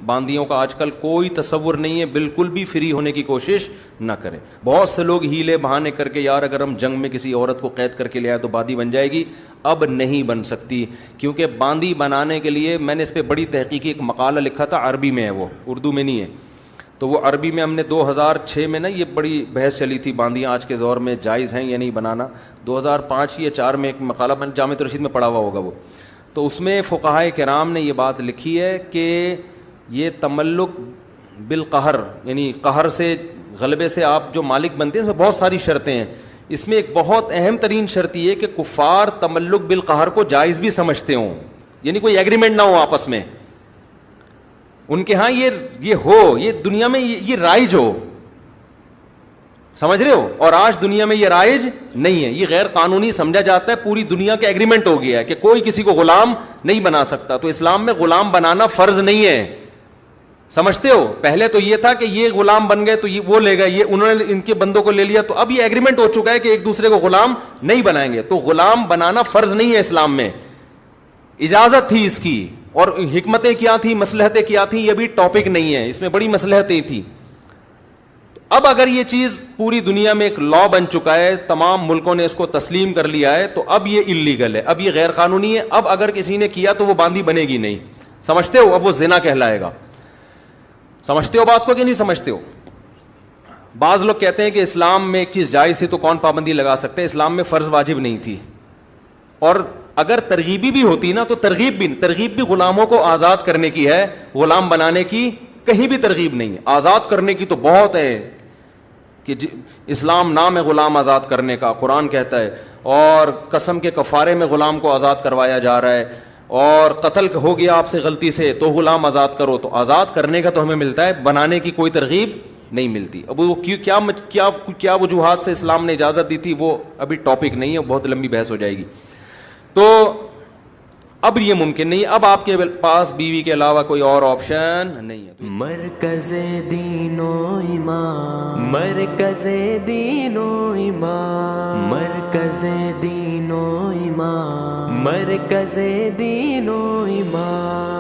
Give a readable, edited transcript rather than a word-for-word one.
باندیوں کا آج کل کوئی تصور نہیں ہے, بالکل بھی فری ہونے کی کوشش نہ کریں. بہت سے لوگ ہیلے بہانے کر کے یار اگر ہم جنگ میں کسی عورت کو قید کر کے لے آئے تو باندی بن جائے گی. اب نہیں بن سکتی, کیونکہ باندی بنانے کے لیے میں نے اس پہ بڑی تحقیقی ایک مقالہ لکھا تھا, عربی میں ہے وہ, اردو میں نہیں ہے. تو وہ عربی میں ہم نے 2006 میں نا یہ بڑی بحث چلی تھی باندیاں آج کے دور میں جائز ہیں یا نہیں بنانا. 2005 یا 4 میں ایک مقالہ میں نے جامع رشید میں پڑھا ہوا ہوگا وہ. تو اس میں فقہائے کرام نے یہ بات لکھی ہے کہ یہ تملک بالقہر, یعنی قہر سے, غلبے سے آپ جو مالک بنتے ہیں, اس میں بہت ساری شرطیں ہیں. اس میں ایک بہت اہم ترین شرط یہ کہ کفار تملک بالقہر کو جائز بھی سمجھتے ہوں, یعنی کوئی ایگریمنٹ نہ ہو آپس میں, ان کے ہاں یہ ہو, یہ دنیا میں یہ رائج ہو, سمجھ رہے ہو. اور آج دنیا میں یہ رائج نہیں ہے, یہ غیر قانونی سمجھا جاتا ہے. پوری دنیا کا ایگریمنٹ ہو گیا ہے کہ کوئی کسی کو غلام نہیں بنا سکتا. تو اسلام میں غلام بنانا فرض نہیں ہے, سمجھتے ہو. پہلے تو یہ تھا کہ یہ غلام بن گئے تو یہ وہ لے گئے, یہ انہوں نے ان کے بندوں کو لے لیا. تو اب یہ ایگریمنٹ ہو چکا ہے کہ ایک دوسرے کو غلام نہیں بنائیں گے. تو غلام بنانا فرض نہیں ہے اسلام میں, اجازت تھی اس کی. اور حکمتیں کیا تھیں, مصلحتیں کیا تھیں, یہ بھی ٹاپک نہیں ہے, اس میں بڑی مصلحتیں تھیں. اب اگر یہ چیز پوری دنیا میں ایک لا بن چکا ہے, تمام ملکوں نے اس کو تسلیم کر لیا ہے, تو اب یہ اللیگل ہے, اب یہ غیر قانونی ہے. اب اگر کسی نے کیا تو وہ باندی بنے گی نہیں, سمجھتے ہو. اب وہ زنا کہلائے گا. سمجھتے ہو بات کو کہ نہیں سمجھتے ہو. بعض لوگ کہتے ہیں کہ اسلام میں ایک چیز جائز تھی تو کون پابندی لگا سکتے ہیں, اسلام میں فرض واجب نہیں تھی. اور اگر ترغیبی بھی ہوتی نا تو ترغیب بھی غلاموں کو آزاد کرنے کی ہے, غلام بنانے کی کہیں بھی ترغیب نہیں ہے. آزاد کرنے کی تو بہت ہے کہ اسلام نام ہے غلام آزاد کرنے کا, قرآن کہتا ہے. اور قسم کے کفارے میں غلام کو آزاد کروایا جا رہا ہے. اور قتل ہو گیا آپ سے غلطی سے تو غلام آزاد کرو. تو آزاد کرنے کا تو ہمیں ملتا ہے, بنانے کی کوئی ترغیب نہیں ملتی. اب وہ کیا وجوہات سے اسلام نے اجازت دی تھی وہ ابھی ٹاپک نہیں ہے, بہت لمبی بحث ہو جائے گی. تو اب یہ ممکن نہیں, اب آپ کے پاس بیوی کے علاوہ کوئی اور آپشن نہیں ہے. مرکز دین و ایمان, مرکز دین و ایمان, مرکز دین و ایمان, مرکز دین و ایمان.